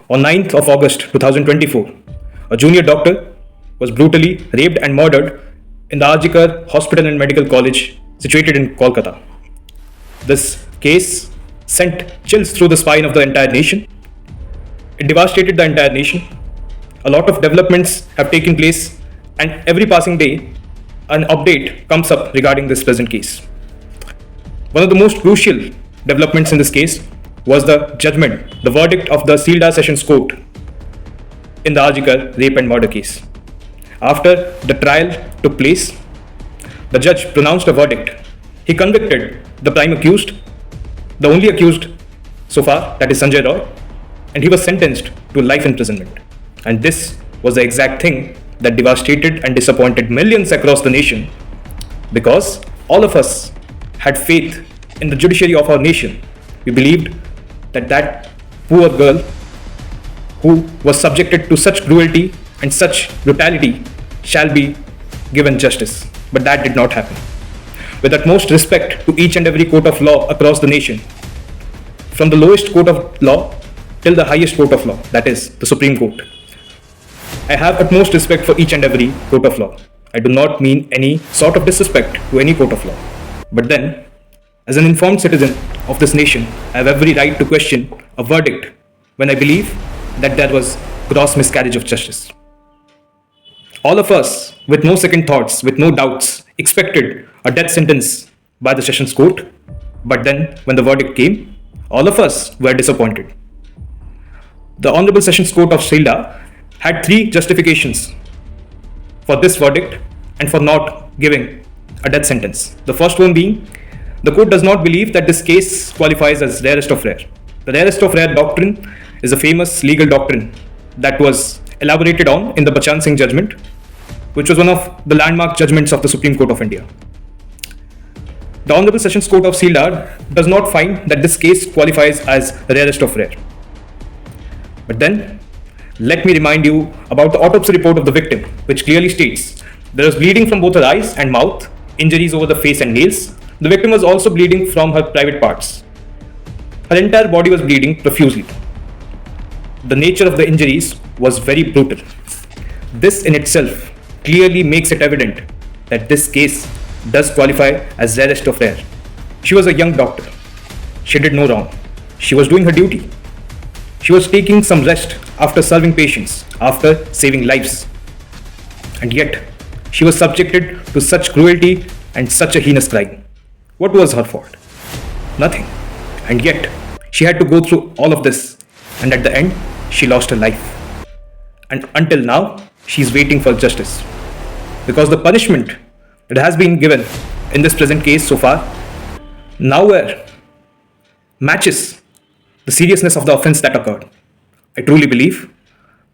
On 9th of August 2024, a junior doctor was brutally raped and murdered in the Arjikar Hospital and Medical College situated in Kolkata. This case sent chills through the spine of the entire nation. It devastated the entire nation. A lot of developments have taken place, and every passing day, an update comes up regarding this present case. One of the most crucial developments in this case was the judgment, the verdict of the Sealdah Sessions Court in the Arjikar rape and murder case. After the trial took place, the judge pronounced a verdict. He convicted the prime accused, the only accused so far, that is Sanjay Roy, and he was sentenced to life imprisonment. And this was the exact thing that devastated and disappointed millions across the nation, because all of us had faith in the judiciary of our nation. We believed that poor girl who was subjected to such cruelty and such brutality shall be given justice. But that did not happen. With utmost respect to each and every court of law across the nation, from the lowest court of law till the highest court of law, that is the Supreme Court, I have utmost respect for each and every court of law. I do not mean any sort of disrespect to any court of law. But then, as an informed citizen of this nation, I have every right to question a verdict when I believe that there was gross miscarriage of justice. All of us, with no second thoughts, with no doubts, expected a death sentence by the Sessions Court. But then, when the verdict came, all of us were disappointed. The Honorable Sessions Court of Sealdah had three justifications for this verdict and for not giving a death sentence. The first one being, the court does not believe that this case qualifies as rarest of rare. The rarest of rare doctrine is a famous legal doctrine that was elaborated on in the Bachan Singh judgment, which was one of the landmark judgments of the Supreme Court of India. The Honorable Sessions Court of Sealdah does not find that this case qualifies as rarest of rare. But then, let me remind you about the autopsy report of the victim, which clearly states there was bleeding from both her eyes and mouth, injuries over the face and nails. The victim was also bleeding from her private parts. Her entire body was bleeding profusely. The nature of the injuries was very brutal. This in itself clearly makes it evident that this case does qualify as rarest of rare. She was a young doctor. She did no wrong. She was doing her duty. She was taking some rest after serving patients, after saving lives. And yet, she was subjected to such cruelty and such a heinous crime. What was her fault? Nothing. And yet, she had to go through all of this. And at the end, she lost her life. And until now, she is waiting for justice. Because the punishment that has been given in this present case so far nowhere matches the seriousness of the offense that occurred. I truly believe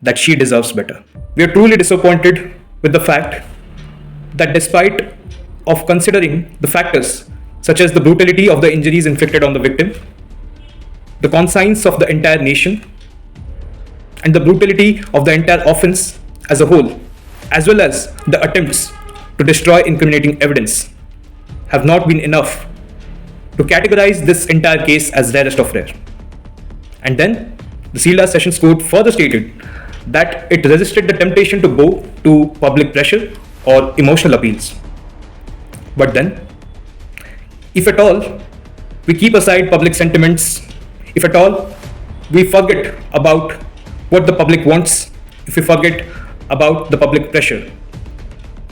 that she deserves better. We are truly disappointed with the fact that despite of considering the factors such as the brutality of the injuries inflicted on the victim, the conscience of the entire nation, and the brutality of the entire offense as a whole, as well as the attempts to destroy incriminating evidence, have not been enough to categorize this entire case as rarest of rare. And then, the Sealdah Sessions Court further stated that it resisted the temptation to go to public pressure or emotional appeals. But then, if at all we keep aside public sentiments, if at all we forget about what the public wants, if we forget about the public pressure,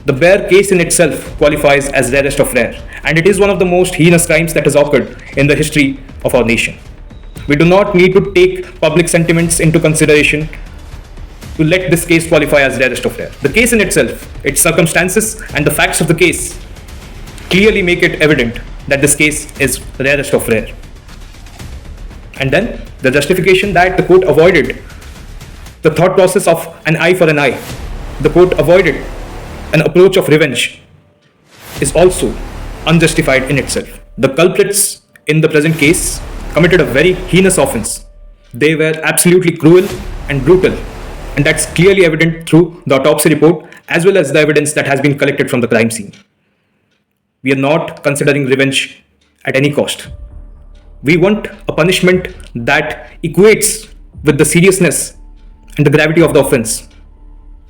the bare case in itself qualifies as rarest of rare, and it is one of the most heinous crimes that has occurred in the history of our nation. We do not need to take public sentiments into consideration to let this case qualify as rarest of rare. The case in itself, its circumstances and the facts of the case clearly make it evident that this case is rarest of rare. And then the justification that the court avoided the thought process of an eye for an eye, the court avoided an approach of revenge, is also unjustified in itself. The culprits in the present case committed a very heinous offense. They were absolutely cruel and brutal, and that's clearly evident through the autopsy report as well as the evidence that has been collected from the crime scene. We are not considering revenge at any cost. We want a punishment that equates with the seriousness and the gravity of the offense.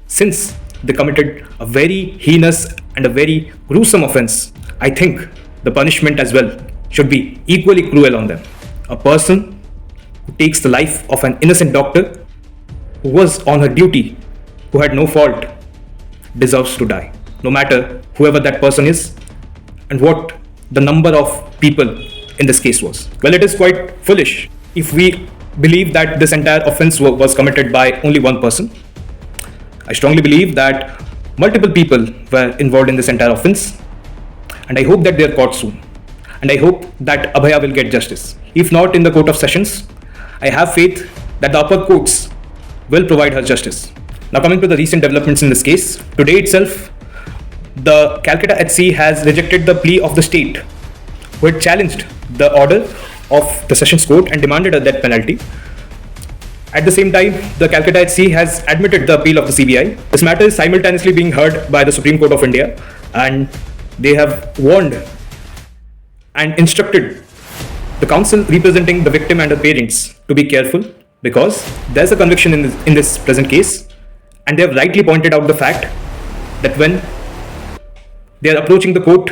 Since they committed a very heinous and a very gruesome offense, I think the punishment as well should be equally cruel on them. A person who takes the life of an innocent doctor who was on her duty, who had no fault, deserves to die, no matter whoever that person is and what the number of people in this case was. Well, it is quite foolish if we believe that this entire offense was committed by only one person. I strongly believe that multiple people were involved in this entire offense, and I hope that they are caught soon. And I hope that Abhaya will get justice. If not in the Court of Sessions, I have faith that the upper courts will provide her justice. Now, coming to the recent developments in this case, today itself, the Calcutta HC has rejected the plea of the state, who had challenged the order of the Sessions Court and demanded a death penalty. At the same time, the Calcutta HC has admitted the appeal of the CBI. This matter is simultaneously being heard by the Supreme Court of India, and they have warned and instructed the counsel representing the victim and her parents to be careful, because there's a conviction in this present case, and they have rightly pointed out the fact that when they are approaching the court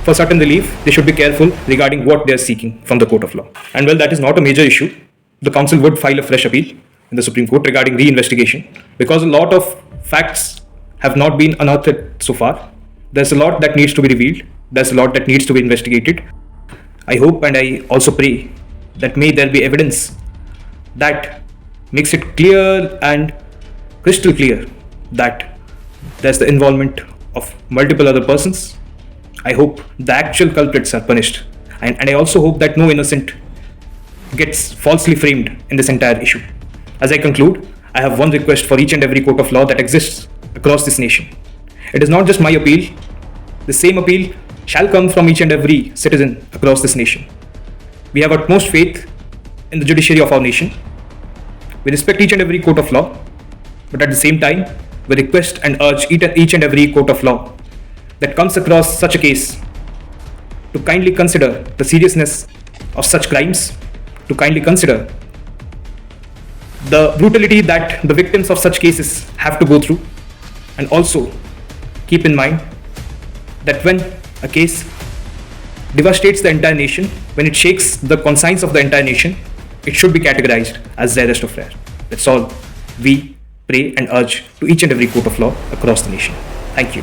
for certain relief, they should be careful regarding what they are seeking from the court of law. And well, that is not a major issue. The council would file a fresh appeal in the Supreme Court regarding re-investigation, because a lot of facts have not been unearthed so far. There's a lot that needs to be revealed. There's a lot that needs to be investigated. I hope and I also pray that may there be evidence that makes it clear and crystal clear that there's the involvement of multiple other persons. I hope the actual culprits are punished, and I also hope that no innocent gets falsely framed in this entire issue. As I conclude, I have one request for each and every court of law that exists across this nation. It is not just my appeal. The same appeal shall come from each and every citizen across this nation. We have utmost faith in the judiciary of our nation. We respect each and every court of law, but at the same time, we request and urge each and every court of law that comes across such a case to kindly consider the seriousness of such crimes, to kindly consider the brutality that the victims of such cases have to go through, and also keep in mind that when a case devastates the entire nation, when it shakes the conscience of the entire nation, it should be categorized as Dearest of rare. That's all we pray and urge to each and every court of law across the nation. Thank you.